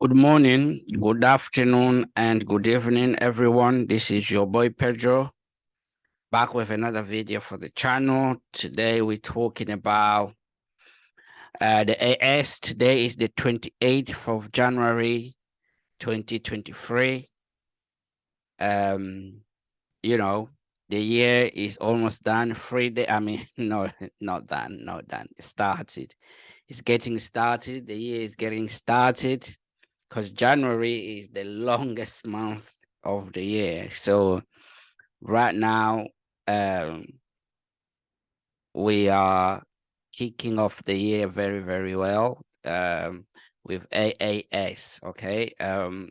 Good morning, good afternoon, and good evening, everyone. This is your boy Pedro, back with another video for the channel. Today we're talking about the AS. Today is the 28th of January, 2023. Um, you know, the year is almost done. No, not done, not done. It started. It's getting started. The year is getting started, because January is the longest month of the year. So right now, um, we are kicking off the year very, very well with AAS. Okay,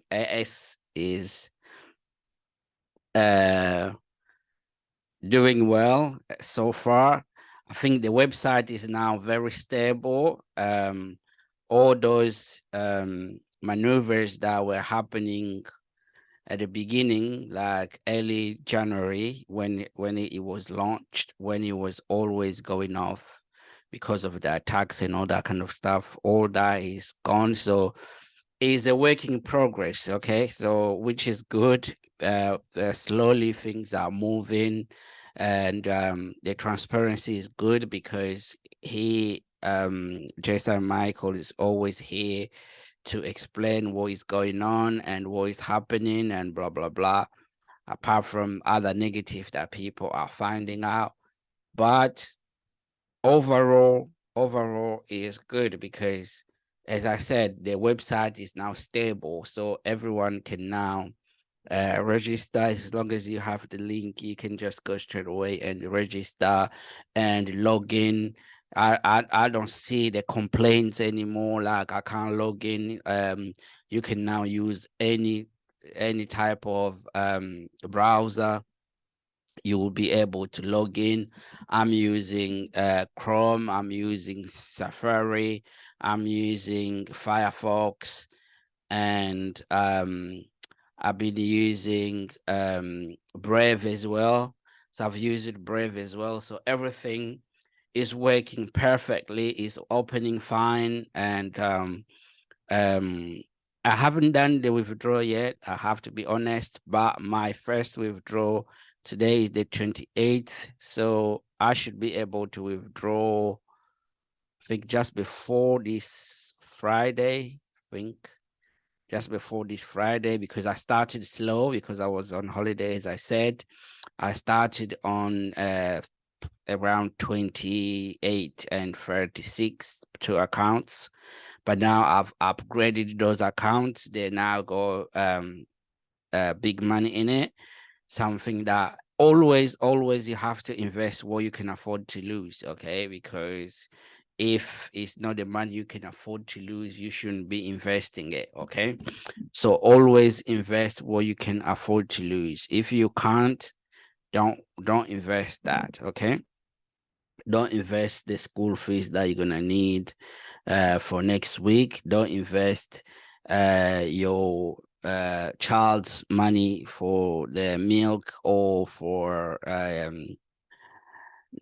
AS is uh, doing well so far. I think the website is now very stable. All those maneuvers that were happening at the beginning, like early January, when it was launched, when it was always going off because of the attacks and all that kind of stuff, all that is gone. So it's a work in progress. Okay, so which is good. Slowly things are moving, and the transparency is good because Jason Michael is always here to explain what is going on and what is happening and blah blah blah, apart from other negative that people are finding out. But overall is good because, as I said, the website is now stable, so everyone can now register. As long as you have the link, you can just go straight away and register and log in. I don't see the complaints anymore, like I can't log in. You can now use any type of browser. You will be able to log in. I'm using Chrome, I'm using Safari, I'm using Firefox, and I've been using Brave as well. So I've used Brave as well. So everything is working perfectly, is opening fine. And I haven't done the withdrawal yet, I have to be honest, but my first withdrawal today is the 28th. So I should be able to withdraw, I think, just before this Friday, I think just before this Friday, because I started slow because I was on holiday. As I said, I started on around 28 and 36 two accounts, but now I've upgraded those accounts. They now go big money in it, something that always you have to invest what you can afford to lose. Okay, because if it's not the money you can afford to lose, you shouldn't be investing it. Okay, so always invest what you can afford to lose. If you can't, don't invest that. Okay, don't invest the school fees that you're gonna need for next week. Don't invest your child's money for the milk or for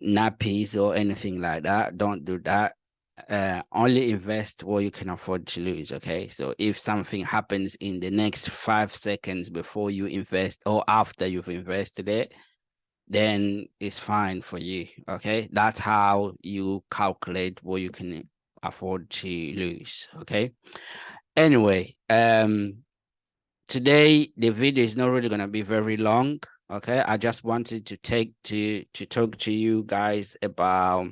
nappies or anything like that. Don't do that. Only invest what you can afford to lose. Okay, so if something happens in the next 5 seconds before you invest or after you've invested it, then it's fine for you. Okay, that's how you calculate what you can afford to lose. Okay, anyway, today the video is not really going to be very long. Okay, I just wanted to talk to you guys about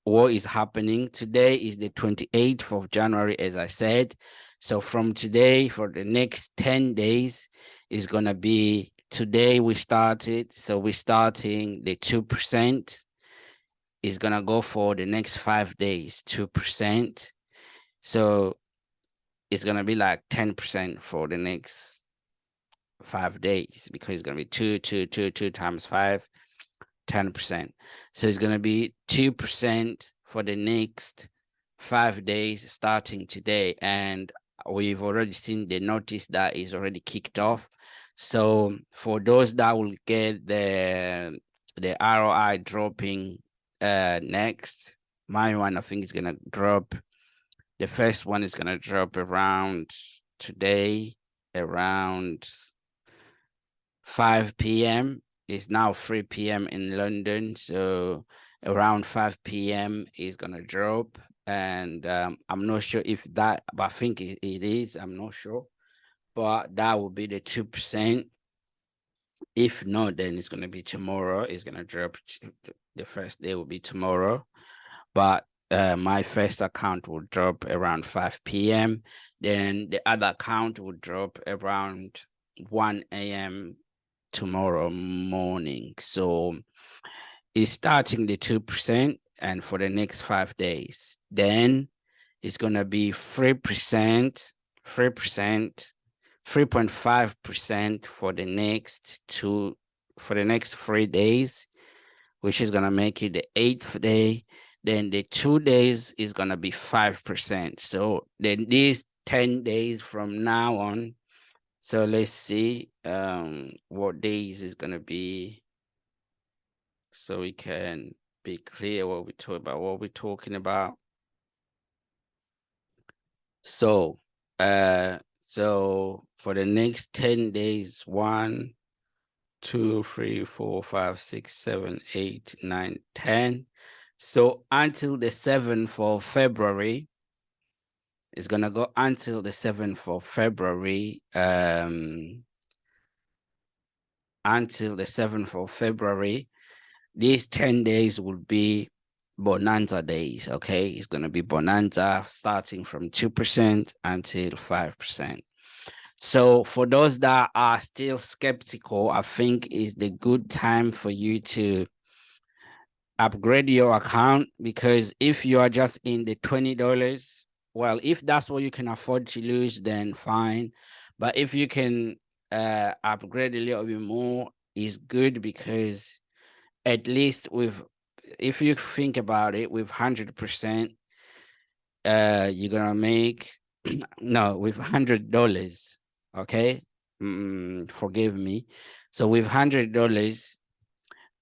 what is happening. Today is the 28th of January, as I said. So from today for the next 10 days is going to be, today we started, so we're starting the 2%, is going to go for the next 5 days, 2%. So it's going to be like 10% for the next 5 days, because it's going to be two times 5, 10%. So it's going to be 2% for the next 5 days starting today. And we've already seen the notice that is already kicked off. So for those that will get the ROI dropping next, my one I think is going to drop The first one is gonna drop around today, around 5 p.m. It's now 3 p.m. in London, so around 5 p.m. is gonna drop, and I'm not sure if that, but I think it is. I'm not sure, but that will be the 2%. If not, then it's gonna be tomorrow. It's gonna drop. The first day will be tomorrow, but my first account will drop around 5 p.m. Then the other account will drop around 1 a.m. tomorrow morning. So it's starting the 2% and for the next 5 days. Then it's going to be 3%, 3.5% for the next 3 days, which is going to make it the 8th day. Then the 2 days is going to be 5%. So then these 10 days from now on. So let's see what days is going to be, so we can be clear what we're talking about. So for the next 10 days, 1, 2, 3, 4, 5, 6, 7, 8, 9, 10. So until the 7th of February, it's gonna go until the 7th of February. Until the 7th of February, these 10 days will be bonanza days. Okay, it's gonna be bonanza starting from 2% until 5%. So for those that are still skeptical, I think is the good time for you to upgrade your account, because if you are just in the $20, well, if that's what you can afford to lose, then fine. But if you can upgrade a little bit more, is good, because at least if you think about it, with 100%, you're gonna make no, with $100. Okay, forgive me. So with $100,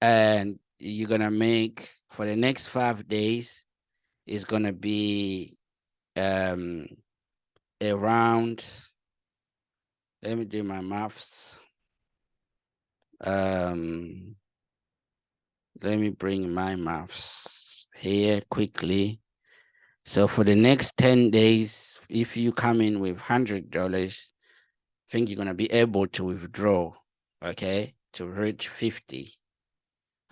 and you're gonna make for the next 5 days is gonna be around. Let me do my maths. Let me bring my maths here quickly. So for the next 10 days, if you come in with $100, I think you're gonna be able to withdraw, okay, to reach 50.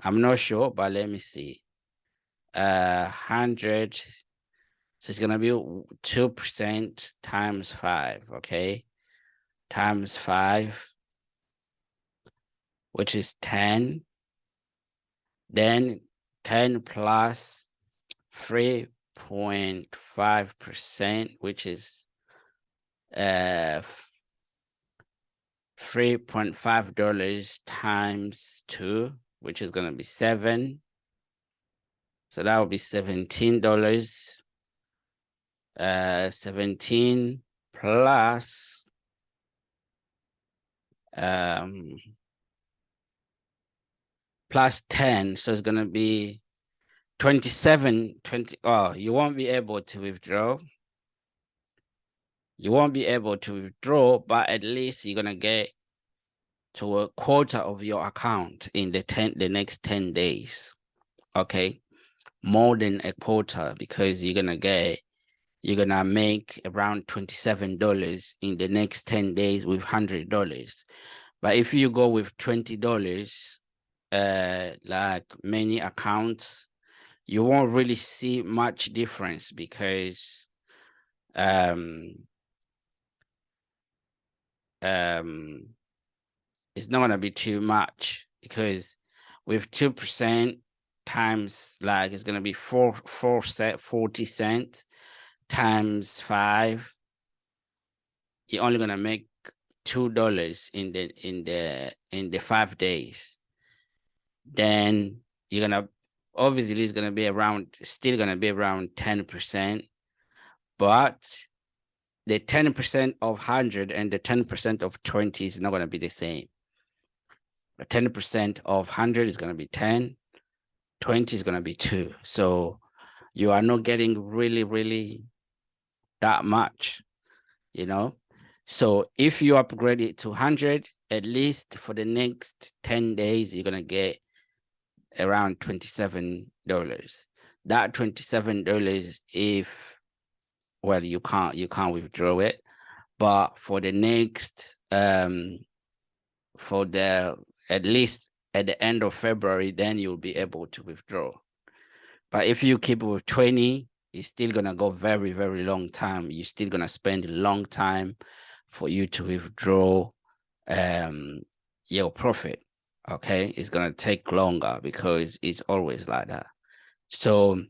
I'm not sure, but let me see. 100. So it's gonna be 2% times 5, okay? Times 5, which is 10. Then 10 plus 3.5%, which is $3.5 times 2, which is gonna be 7. So that would be $17. 17 plus plus 10, so it's gonna be 27. Oh, you won't be able to withdraw. You won't be able to withdraw, but at least you're gonna get to a quarter of your account in the next 10 days. Okay, more than a quarter, because you're gonna make around $27 in the next 10 days with $100. But if you go with $20, like many accounts, you won't really see much difference, because it's not gonna be too much, because with 2% times, like, it's gonna be 40 cents times 5. You're only gonna make $2 in the 5 days. Then you're gonna, obviously it's gonna be still gonna be around 10%, but the 10% of 100 and the 10% of 20 is not gonna be the same. The 10% of 100 is gonna be 10, 20 is gonna be 2. So you are not getting really that much, you know. So if you upgrade it to 100, at least for the next 10 days, you're gonna get around $27. That $27, if well, you can't withdraw it, but for the next for the at least at the end of February, then you'll be able to withdraw. But if you keep it with 20, it's still gonna go very, very long time. You're still gonna spend a long time for you to withdraw your profit. Okay, it's gonna take longer because it's always like that. So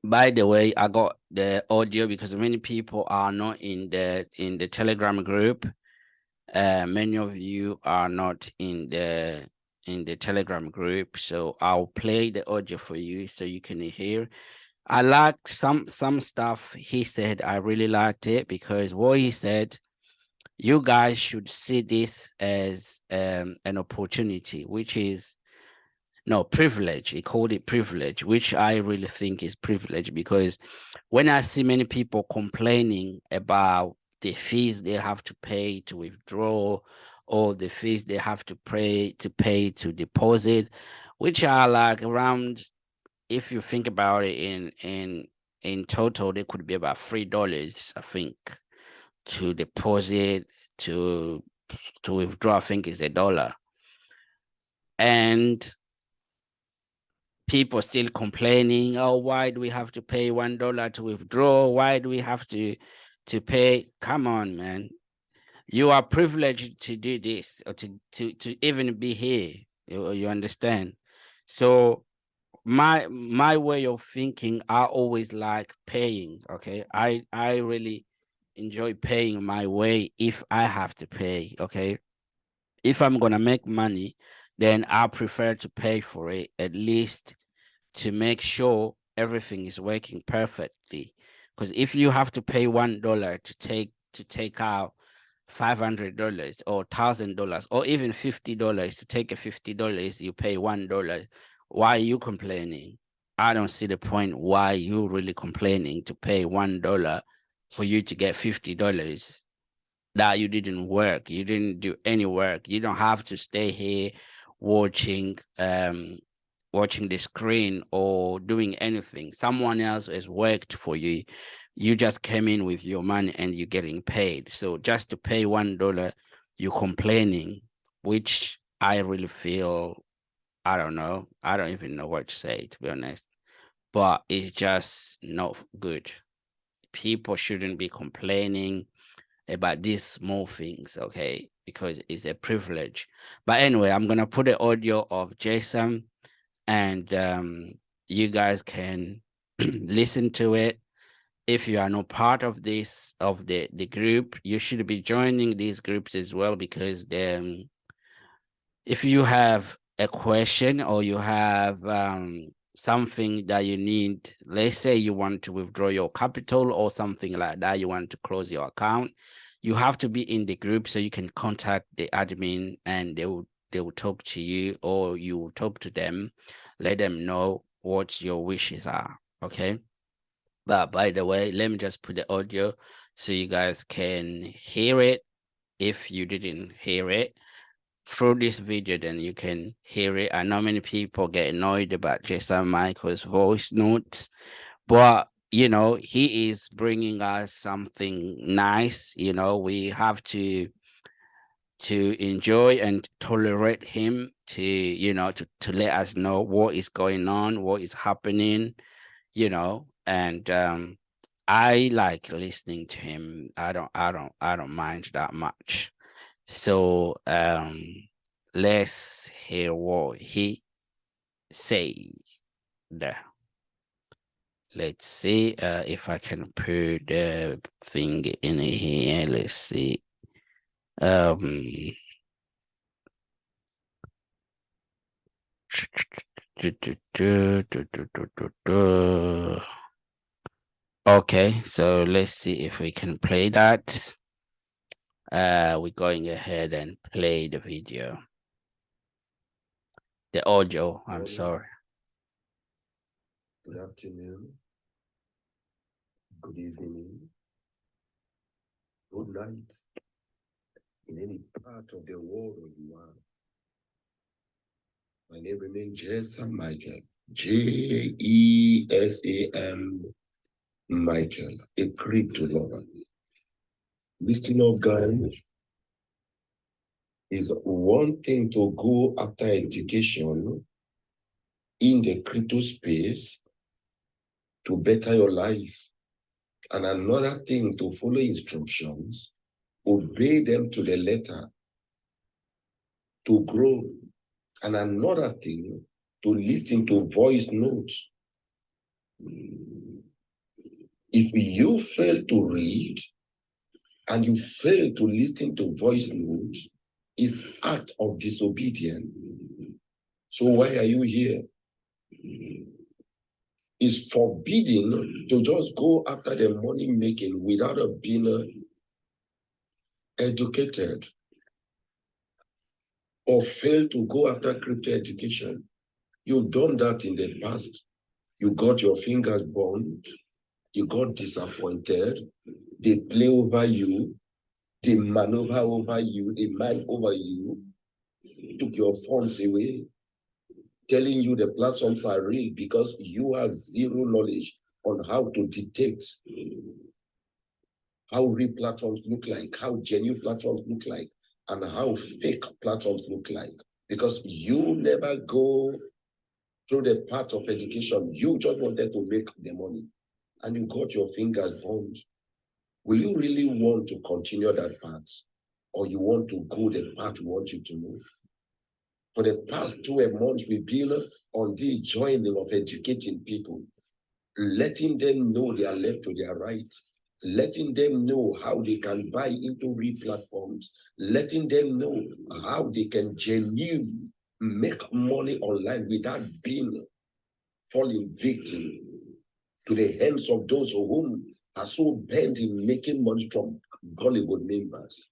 by the way, I got the audio because many people are not in the Telegram group. Many of you are not in the Telegram group, so I'll play the audio for you so you can hear. I like some stuff he said. I really liked it because what he said, you guys should see this as an opportunity, which is no privilege. He called it privilege, which I really think is privilege because when I see many people complaining about the fees they have to pay to withdraw or the fees they have to pay to deposit, which are like around, if you think about it, in total, they could be about $3, I think, to deposit, to withdraw, I think is $1. And people still complaining, oh, why do we have to pay $1 to withdraw? Why do we have to pay? Come on, man. You are privileged to do this or to even be here. You understand? So my way of thinking, I always like paying. Okay. I really enjoy paying my way if I have to pay. Okay. If I'm gonna make money, then I prefer to pay for it at least to make sure everything is working perfectly. Because if you have to pay $1 to take out $500 or $1,000 or even $50 to take a $50, you pay $1. Why are you complaining? I don't see the point why you really complaining to pay $1 for you to get $50 that you didn't work. You didn't do any work. You don't have to stay here watching watching the screen or doing anything. Someone else has worked for you. You just came in with your money and you're getting paid. So just to pay $1, you're complaining, which I really feel, I don't know. I don't even know what to say, to be honest. But it's just not good. People shouldn't be complaining about these small things, okay? Because it's a privilege. But anyway, I'm gonna put the audio of Jason, and you guys can listen to it. If you are not part of this of the group, you should be joining these groups as well because if you have a question or you have something that you need, let's say you want to withdraw your capital or something like that, you want to close your account, you have to be in the group so you can contact the admin and they will talk to you or you will talk to them, let them know what your wishes are. Okay. But by the way, let me just put the audio so you guys can hear it if you didn't hear it through this video, then you can hear it. I know many people get annoyed about Jason Michael's voice notes, but he is bringing us something nice. We have to enjoy and tolerate him to let us know what is going on, what is happening, and I like listening to him. I don't mind that much. So let's hear what he said there. Let's see if I can put the thing in here. Let's see. Um Okay, so let's see if we can play that. We're going ahead and play the video. The audio, I'm sorry. Good afternoon. Good evening. Good night. In any part of the world you are. My name remains Jesam Michael. Jesam Michael. A crypto lover. Listen up, guys. Is one thing to go after education in the crypto space to better your life, and another thing to follow instructions, obey them to the letter to grow, and another thing to listen to voice notes. If you fail to read and you fail to listen to voice notes, it's act of disobedience. So why are you here? It's forbidden to just go after the money making without being educated, or fail to go after crypto education. You've done that in the past. You got your fingers burned. You got disappointed. They play over you. They maneuver over you. They mind over you. Took your funds away, telling you the platforms are real because you have zero knowledge on how to detect how real platforms look like, how genuine platforms look like, and how fake platforms look like. Because you never go through the path of education. You just wanted to make the money and you got your fingers burned. Will you really want to continue that path? Or you want to go the path we want you to move? For the past 12 months, we've been on the joining of educating people, letting them know their left to their right, letting them know how they can buy into real platforms, letting them know how they can genuinely make money online without being falling victim to the hands of those whom are so bent in making money from gullible members.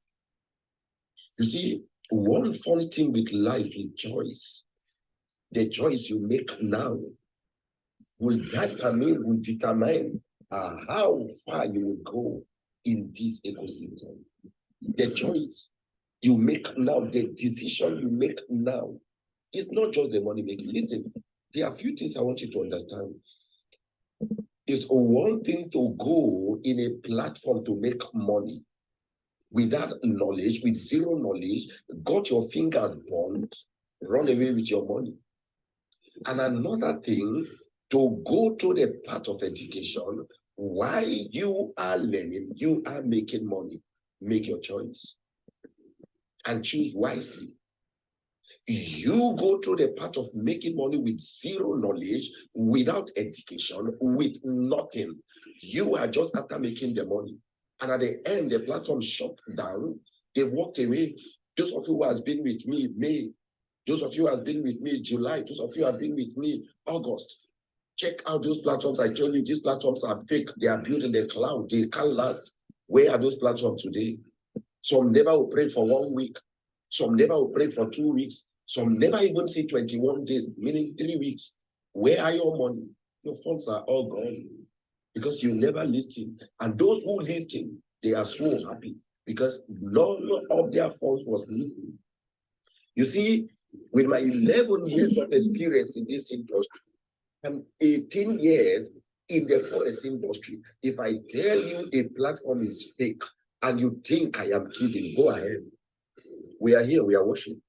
You see, one funny thing with life is choice. The choice you make now will determine how far you will go in this ecosystem. The choice you make now, the decision you make now, is not just the money making. Listen, there are a few things I want you to understand. It's one thing to go in a platform to make money without knowledge, with zero knowledge, got your fingers burned, run away with your money. And another thing, to go to the path of education, while you are learning, you are making money. Make your choice and choose wisely. You go through the path of making money with zero knowledge, without education, with nothing. You are just after making the money. And at the end, the platform shut down. They walked away. Those of you who has been with me May, those of you who has been with me July, those of you who have been with me August. Check out those platforms. I told you these platforms are fake. They are built in the cloud. They can't last. Where are those platforms today? Some never operate for 1 week. Some never operate for 2 weeks. Some never even see 21 days, meaning 3 weeks. Where are your money? Your funds are all gone because you never listen. And those who listen, they are so happy because none of their funds was listening. You see, with my 11 years of experience in this industry and 18 years in the forest industry, if I tell you a platform is fake and you think I am kidding, go ahead. We are here, we are watching.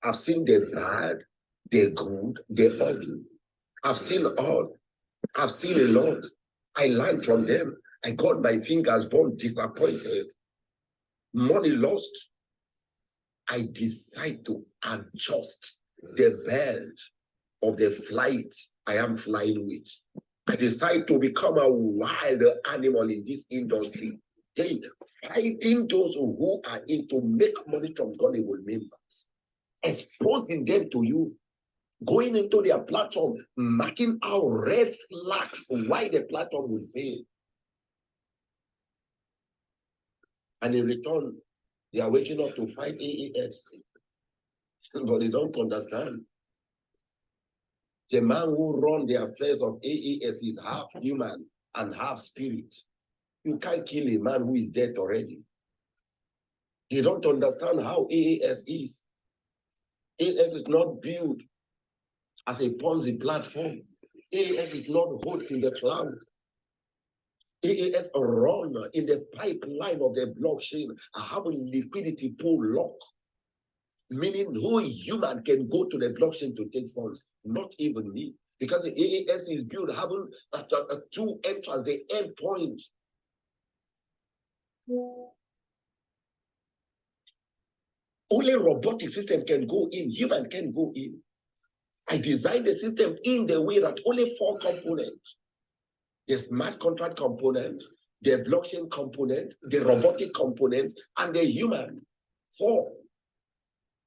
I've seen the bad, the good, the ugly. I've seen all. I've seen a lot. I learned from them. I got my fingers burned, disappointed, money lost. I decide to adjust the belt of the flight I am flying with. I decide to become a wild animal in this industry. Hey, fighting those who are in to make money from gullible members, exposing them to you, going into their platform, marking out red flags why the platform will fail. And in return, they are waking up to fight AAS. But they don't understand. The man who runs the affairs of AAS is half human and half spirit. You can't kill a man who is dead already. They don't understand how AAS is. AAS is not built as a Ponzi platform. AAS is not hosted in the cloud. AAS run in the pipeline of the blockchain. I have a liquidity pool lock, meaning no human can go to the blockchain to take funds, not even me, because the AAS is built having a two entrance, the end point. Only robotic system can go in, human can go in. I designed the system in the way that only 4 components: the smart contract component, the blockchain component, the robotic component, and the human. 4.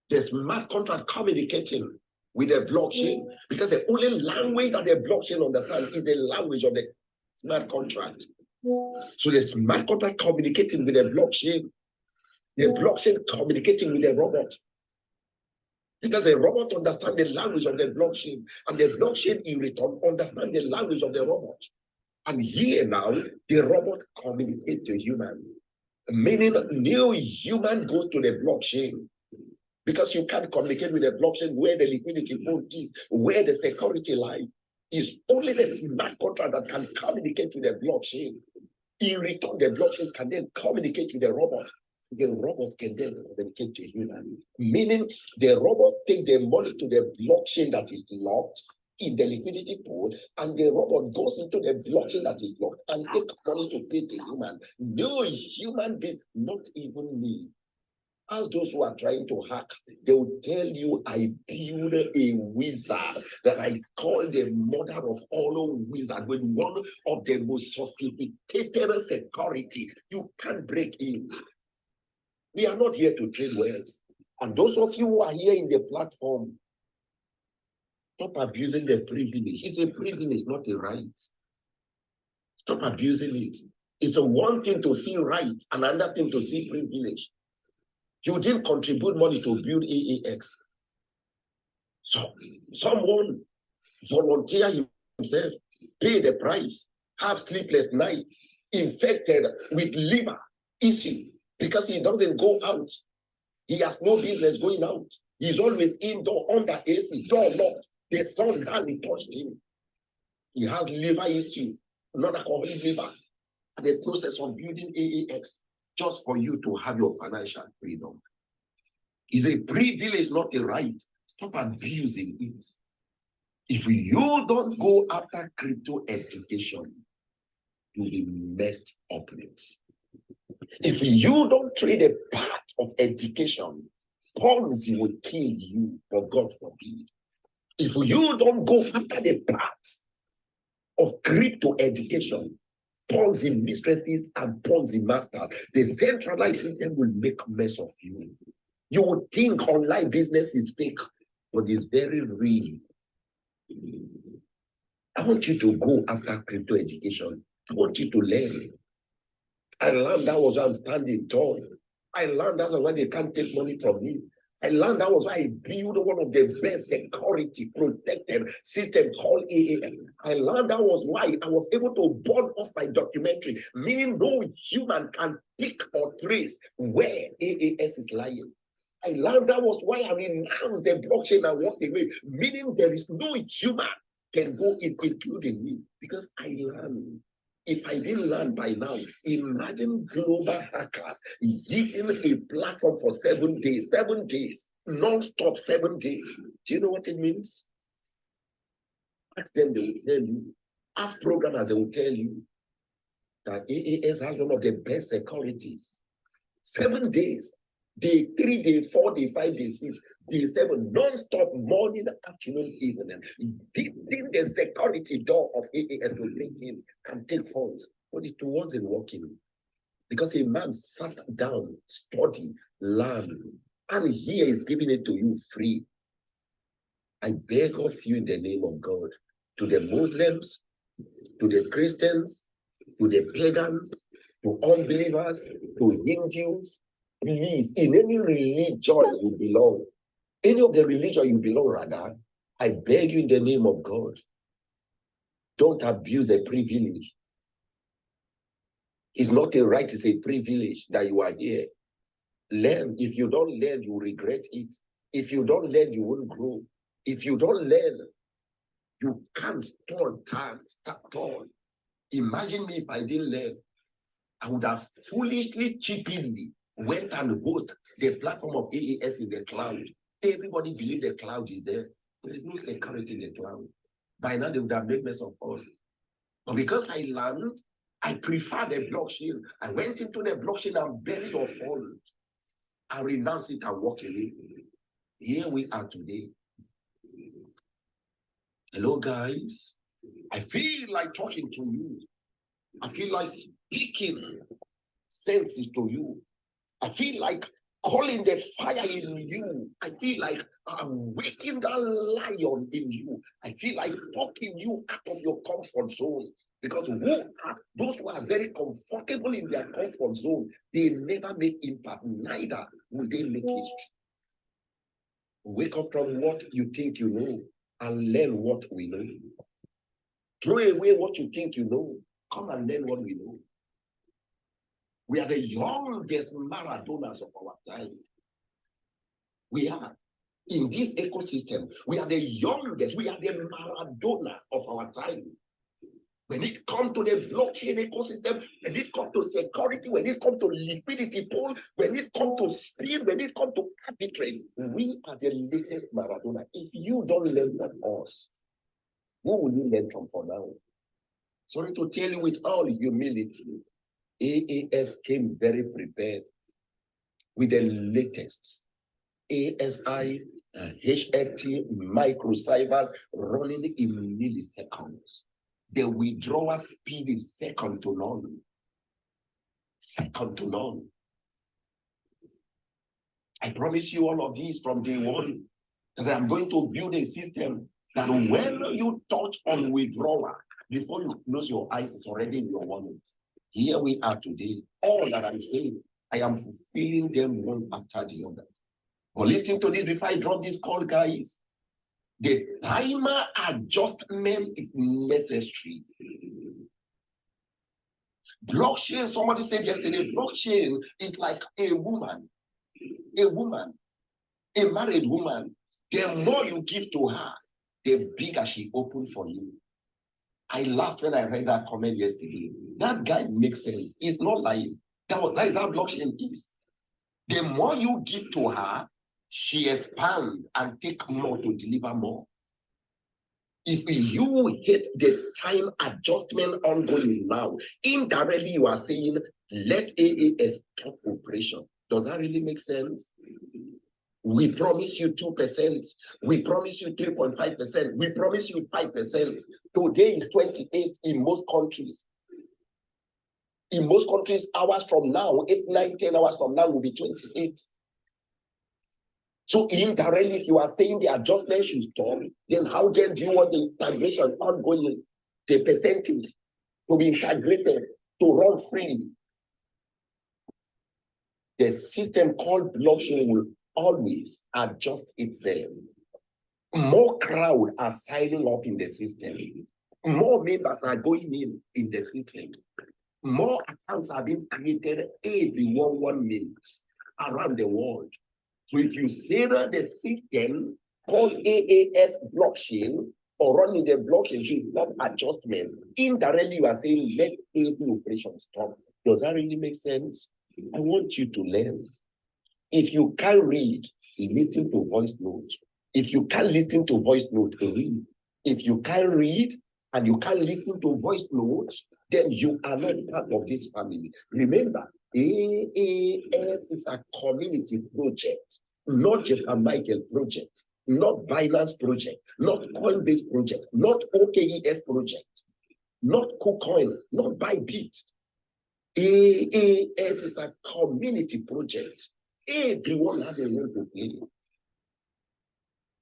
The smart contract communicating with the blockchain, because the only language that the blockchain understands is the language of the smart contract. So the smart contract communicating with the blockchain communicating with the robot. Because the robot understands the language of the blockchain, and the blockchain in return understands the language of the robot. And here now, the robot communicates to human, meaning no human goes to the blockchain, because you can't communicate with the blockchain where the liquidity pool is, where the security lies. It's only the smart contract that can communicate with the blockchain. In return, the blockchain can then communicate with the robot. The robot can then communicate to human, meaning the robot takes the money to the blockchain that is locked in the liquidity pool, and the robot goes into the blockchain that is locked and takes money to pay the human. No human being, not even me. As those who are trying to hack, they will tell you, I build a wizard that I call the mother of all wizards, with one of the most sophisticated security. You can't break in. We are not here to trade wells. And those of you who are here in the platform, stop abusing the privilege. It's a privilege, not a right. Stop abusing it. It's a one thing to see right, and another thing to see privilege. You didn't contribute money to build AAX. So someone volunteer himself, pay the price, have sleepless night, infected with liver issue, because he doesn't go out. He has no business going out. He's always indoor under AC, door locked. The sun hardly touched him. He has liver issue, not alcoholic liver. The process of building AAX just for you to have your financial freedom. Is a privilege, not a right. Stop abusing it. If you don't go after crypto education, you'll be messed up in it. If you don't trade a part of education, Ponzi will kill you, for God forbid. If you don't go after the part of crypto education, Ponzi mistresses and Ponzi masters, the centralized system will make a mess of you. You would think online business is fake, but it's very real. I want you to go after crypto education. I want you to learn. I learned that was why I'm standing tall. I learned that's why they can't take money from me. I learned that was why I built one of the best security protected system called AAS. I learned that was why I was able to burn off my documentary, meaning no human can pick or trace where AAS is lying. I learned that was why I renounced the blockchain and walked away, meaning there is no human can go in, including me, because I learned. If I didn't learn by now, imagine global hackers hitting a platform for 7 days, non-stop 7 days. Do you know what it means? Ask them, they will tell you. Ask programmers, they will tell you that AAS has one of the best securities. 7 days. Day 3, day 4, day 5, day 6, day 7, non-stop, morning, afternoon, evening. Beating the security door of AAS to take in and take funds. But it wasn't working. Because a man sat down, studied, learned, and here is giving it to you free. I beg of you in the name of God, to the Muslims, to the Christians, to the pagans, to unbelievers, to Hindus, please, in any religion you belong, any of the religion you belong, rather, I beg you in the name of God, don't abuse the privilege. It's not a right, it's a privilege that you are here. Learn. If you don't learn, you regret it. If you don't learn, you won't grow. If you don't learn, you can't start tall. Imagine me if I didn't learn. I would have foolishly, cheaply went and host the platform of AAS in the cloud. Everybody believe the cloud is there. There is no security in the cloud. By now, they would have made mess of us. But because I learned, I prefer the blockchain. I went into the blockchain and buried or fall. I renounce it and walk away. Here we are today. Hello, guys. I feel like talking to you. I feel like speaking senses to you. I feel like calling the fire in you. I feel like waking that lion in you. I feel like popping you out of your comfort zone. Because those who are very comfortable in their comfort zone, they never make impact, neither will they make history. Wake up from what you think you know and learn what we know. Throw away what you think you know. Come and learn what we know. We are the youngest Maradonas of our time. We are in this ecosystem. We are the youngest. We are the Maradona of our time. When it comes to the blockchain ecosystem, when it comes to security, when it comes to liquidity pool, when it comes to speed, when it comes to arbitrage, we are the latest Maradona. If you don't learn from us, who will you learn from for now? Sorry to tell you with all humility, AAS came very prepared with the latest ASI, HFT, microciphers running in milliseconds. The withdrawal speed is second to none. Second to none. I promise you all of these from day one, that I'm going to build a system that when you touch on withdrawal, before you close your eyes, it's already in your wallet. Here we are today. All that I'm saying, I am fulfilling them one after the other. But listen to this before I drop this call, guys. The timer adjustment is necessary. Blockchain, somebody said yesterday, blockchain is like a woman, a married woman. The more you give to her, the bigger she opens for you. I laughed when I read that comment yesterday. That guy makes sense. He's not lying. That is how blockchain is. The more you give to her, she expands and take more to deliver more. If you hit the time adjustment ongoing now, indirectly you are saying, let AAS stop operation. Does that really make sense? We promise you 2%. We promise you 3.5%. We promise you 5%. Today is 28 in most countries. In most countries, hours from now, 8, 9, 10 hours from now will be 28. So indirectly, if you are saying the adjustment should stop, then how then do you want the integration ongoing, the percentage to be integrated, to run freely? The system called blockchain will always adjust itself. More crowd are signing up in the system. More members are going in the system. More accounts are being created every 1 minute around the world. So if you say that the system called AAS blockchain or running the blockchain should not adjustment, indirectly you are saying let every operation stop. Does that really make sense? I want you to learn. If you can't read, listen to voice notes. If you can't listen to voice notes, read. If you can't read and you can't listen to voice notes, then you are not part of this family. Remember, AAS is a community project, not just a Michael project, not Binance project, not Coinbase project, not OKES project, not KuCoin, not Bybit. AAS is a community project. Everyone has a role to play.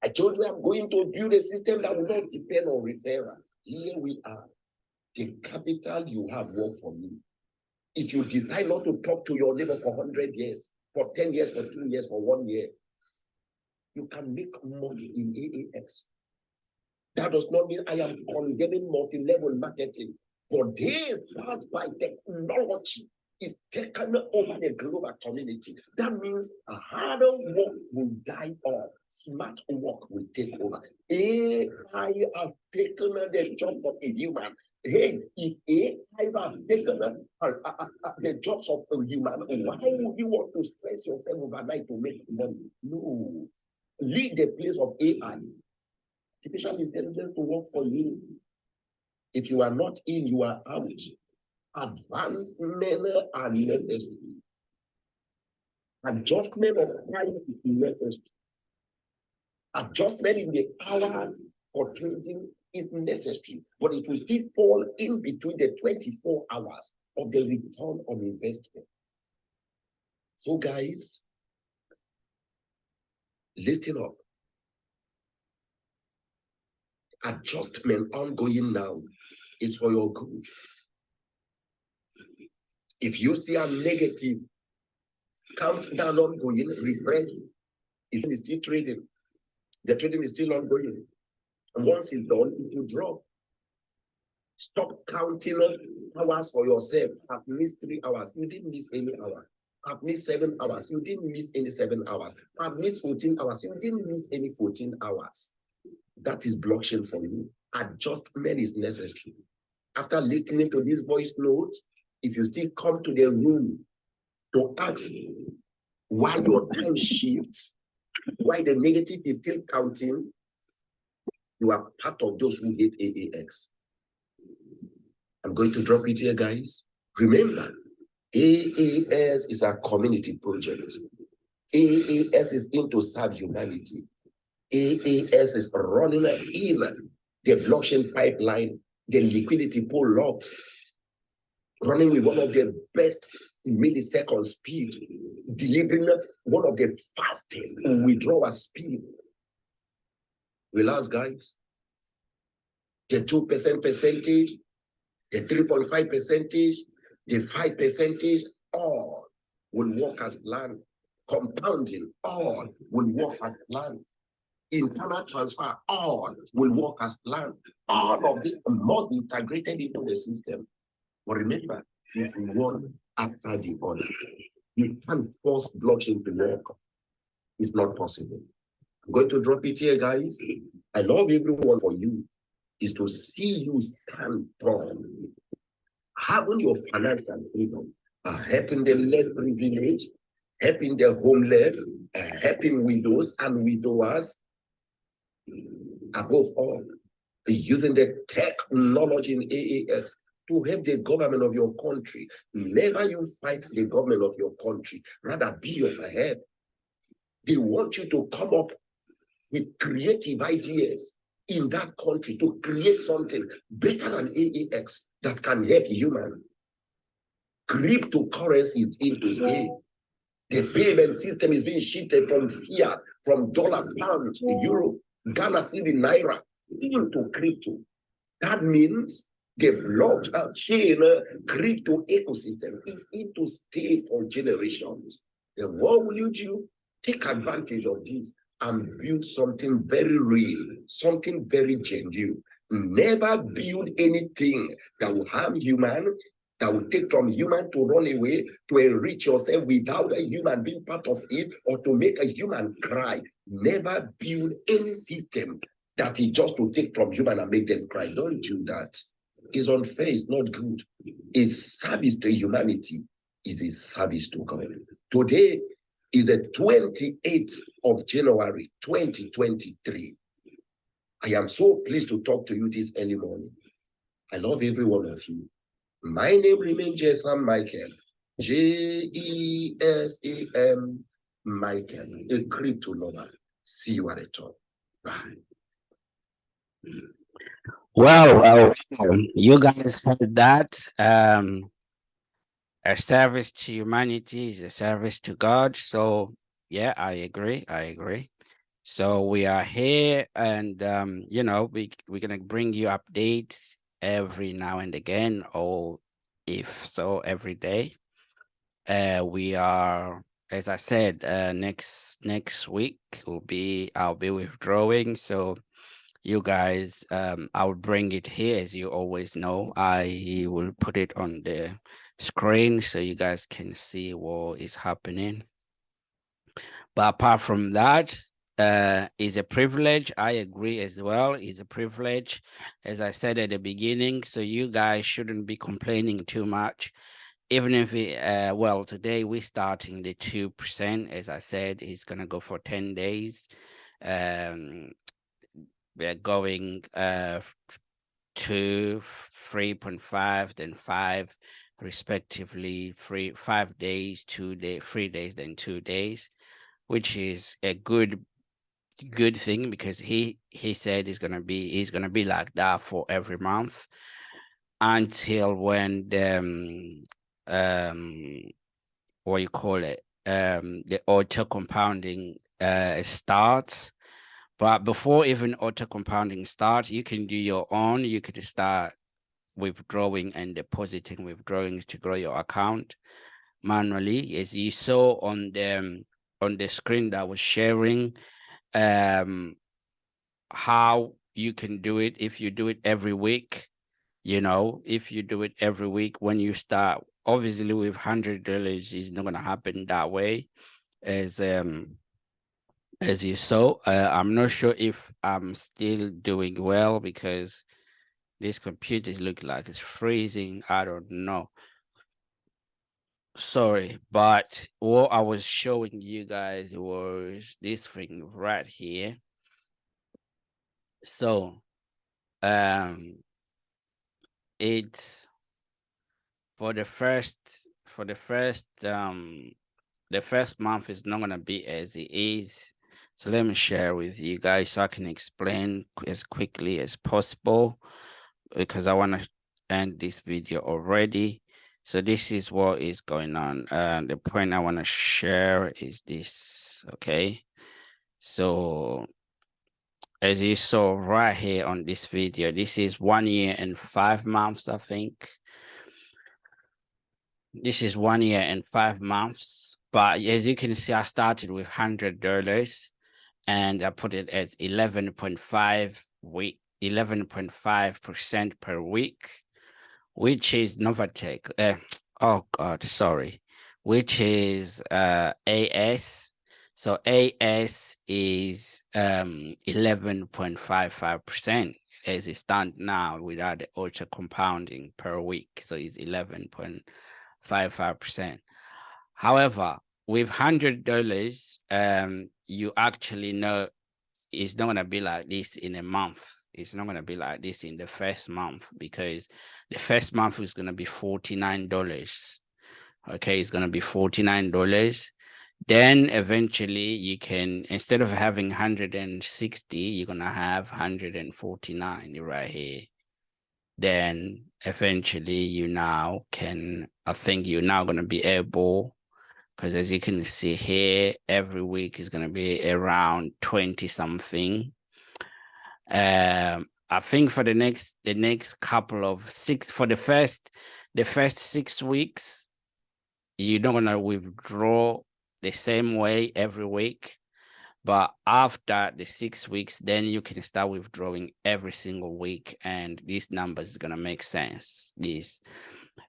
I told you I'm going to build a system that will not depend on referral. Here we are. The capital you have worked for me. If you decide not to talk to your neighbor for 100 years, for 10 years, for 2 years, for 1 year, you can make money in AAS. That does not mean I am condemning multi-level marketing. For days passed by, technology is taken over the global community. That means a harder work will die off. Smart work will take over. AI have taken the job of a human. Hey, if AIs have taken the jobs of a human, why would you want to stress yourself overnight to make money? No. Leave the place of AI. Artificial intelligence to work for you. If you are not in, you are out. Advancement are necessary. Adjustment of time is necessary. Adjustment in the hours for trading is necessary, but it will still fall in between the 24 hours of the return on investment. So, guys, listen up. Adjustment ongoing now is for your good. If you see a negative countdown ongoing, refresh. It's still trading. The trading is still ongoing. And once it's done, it will drop. Stop counting hours for yourself. I've missed 3 hours. You didn't miss any hour. I've missed 7 hours. You didn't miss any 7 hours. I've missed 14 hours. You didn't miss any 14 hours. That is blockchain for you. Adjustment is necessary. After listening to this voice note, if you still come to the room to ask why your time shifts, why the negative is still counting, you are part of those who hate AAX. I'm going to drop it here, guys. Remember, AAS is a community project. AAS is into serve humanity. AAS is running in the blockchain pipeline, the liquidity pool locked, running with one of the best millisecond speed, delivering one of the fastest withdrawal speed. Relax, guys. The 2% percentage, the 3.5 percentage, the 5 percentage, all will work as planned. Compounding, all will work as planned. Internal transfer, all will work as planned. All of this more integrated into the system. But remember, if you one after the other, you can't force blockchain to work. It's not possible. I'm going to drop it here, guys. I love everyone for you is to see you stand tall, having your financial freedom, helping the less privileged, helping the homeless, helping widows and widowers. Above all, using the technology in AAX to help the government of your country. Never you fight the government of your country, rather be of a head. They want you to come up with creative ideas in that country to create something better than AAX that can help human. Cryptocurrency is into stay. The payment system is being shifted from fiat, from dollar, pound, euro, Ghana cedi, naira, into crypto. That means the blockchain crypto ecosystem is into stay for generations. And what will you do? Take advantage of this and build something very real, something very genuine. Never build anything that will harm human, that will take from human to run away, to enrich yourself without a human being part of it, or to make a human cry. Never build any system that is just to take from human and make them cry. Don't do that. It's unfair, it's not good. It's service to humanity, is a service to God. Today is the 28th of January, 2023. I am so pleased to talk to you this early morning. I love every one of you. My name remains Jesam Michael, Jesam Michael, a crypto lover. See you at the top. Bye. Well, you guys heard that. A service to humanity is a service to God. So, yeah, I agree. I agree. So we are here, and we're gonna bring you updates every now and again, or if so, every day. We are, as I said, next week I'll be withdrawing. So you guys, I will bring it here. As you always know, I will put it on the screen so you guys can see what is happening. But apart from that, is a privilege. I agree as well. Is a privilege, as I said at the beginning. So you guys shouldn't be complaining too much, even if well, today we're starting the 2%. As I said, it's gonna go for 10 days. Um, we're going to 3.5, then 5, respectively. 5 days, 2 days, 3 days, then 2 days, which is a good thing because he said he's gonna be like that for every month until when the what you call it, the auto compounding starts. But before even auto compounding starts, you can do your own. You could start withdrawing and depositing withdrawings to grow your account manually, as you saw on the screen that I was sharing. um how you can do it if you do it every week. If you do it every week when you start, obviously with $100 is not going to happen that way, as you saw. I'm not sure if I'm still doing well because this computer look like it's freezing. I don't know, sorry. But what I was showing you guys was this thing right here. So um it's for the first month is not gonna be as it is. So let me share with you guys so I can explain as quickly as possible, because I want to end this video already. So this is what is going on. The point I want to share is this. Okay. So as you saw right here on this video, this is 1 year and 5 months, I think. This is 1 year and 5 months. But as you can see, I started with $100 and I put it as 11.5% per week, which is Novatech. Oh God, sorry. Which is AS. So AS is 11.55% as it stands now without the ultra compounding per week. So it's 11.55%. However, with $100, you actually know it's not gonna be like this in a month. It's not gonna be like this in the first month, because the first month is gonna be $49. Okay, it's gonna be $49. Then eventually you can, instead of having 160, you're gonna have 149 right here. Then eventually you now can, I think you're now gonna be able, because as you can see here, every week is gonna be around 20 something. I think for the next couple of the first 6 weeks, you're not gonna withdraw the same way every week. But after the 6 weeks, then you can start withdrawing every single week, and these numbers is gonna make sense. This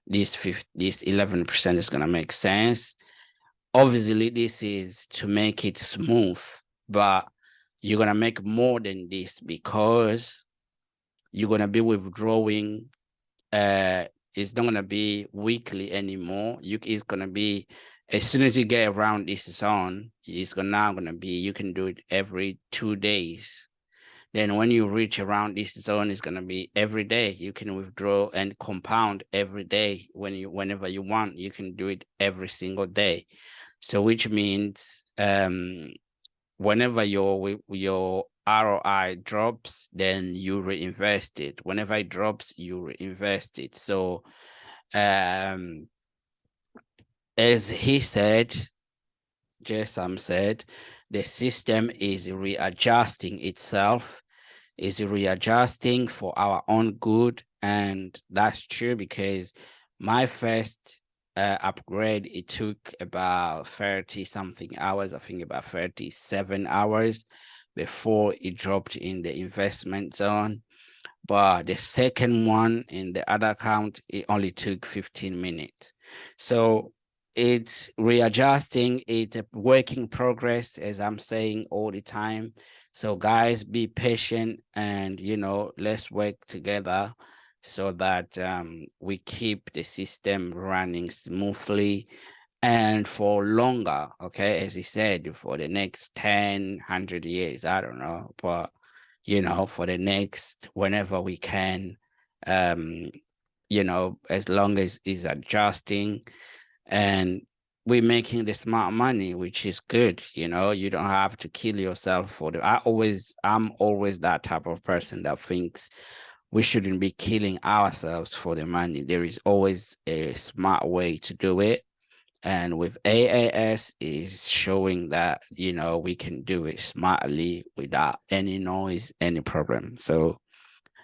11% is gonna make sense. Obviously, this is to make it smooth, but you're gonna make more than this because you're gonna be withdrawing. It's not gonna be weekly anymore. It's gonna be, as soon as you get around this zone, it's now gonna be, you can do it every 2 days. Then when you reach around this zone, it's gonna be every day. You can withdraw and compound every day whenever you want. You can do it every single day. So which means whenever your ROI drops, then you reinvest it. Whenever it drops, you reinvest it. So as he said, Jason said, the system is readjusting itself, is readjusting for our own good. And that's true, because my first upgrade, it took about 30 something hours, I think about 37 hours. before it dropped in the investment zone. But the second one in the other account, it only took 15 minutes. So it's readjusting, it's a work in progress, as I'm saying all the time. So guys, be patient and, let's work together so that we keep the system running smoothly and for longer, okay, as he said, for the next 10, 100 years, I don't know, but for the next whenever we can, um, as long as is adjusting and we're making the smart money, which is good. You don't have to kill yourself for the. I'm always that type of person that thinks we shouldn't be killing ourselves for the money. There is always a smart way to do it. And with AAS is showing that, we can do it smartly without any noise, any problem. So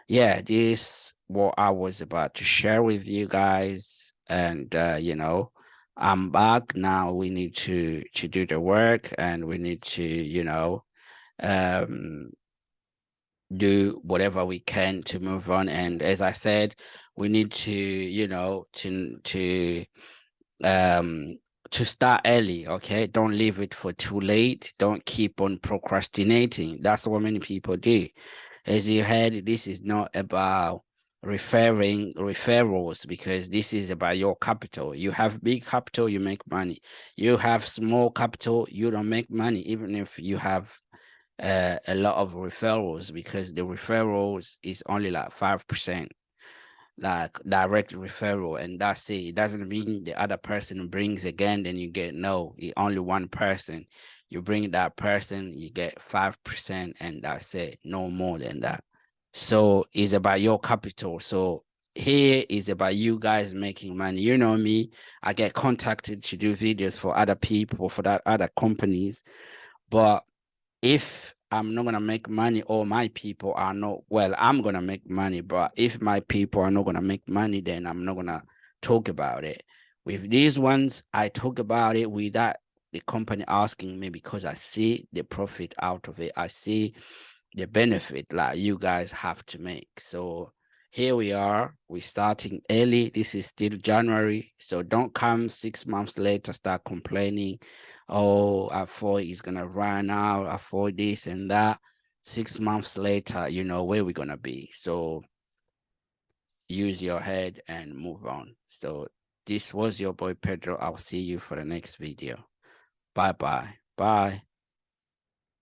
yeah, this what I was about to share with you guys. And I'm back now. We need to do the work and we need to, um do whatever we can to move on. And as I said, we need to, um to start early. Okay, don't leave it for too late. Don't keep on procrastinating. That's what many people do. As you heard, this is not about referrals, because this is about your capital. You have big capital, you make money. You have small capital, you don't make money, even if you have a lot of referrals, because the referrals is only like 5%, like direct referral, and that's it. It doesn't mean the other person brings again, then you get no. Only one person. You bring that person, you get 5%, and that's it. No more than that. So it's about your capital. So here is about you guys making money. You know me, I get contacted to do videos for other people, for that other companies, but if I'm not gonna make money or my people are not, well, I'm gonna make money, but if my people are not gonna make money, then I'm not gonna talk about it. With these ones, I talk about it without the company asking me, because I see the profit out of it. I see the benefit like you guys have to make. So here we are. We're starting early. This is still January. So don't come 6 months later, start complaining. Oh, I thought it's gonna run out. I thought this and that. 6 months later, you know where we're gonna be. So use your head and move on. So this was your boy Pedro. I'll see you for the next video. Bye bye. Bye.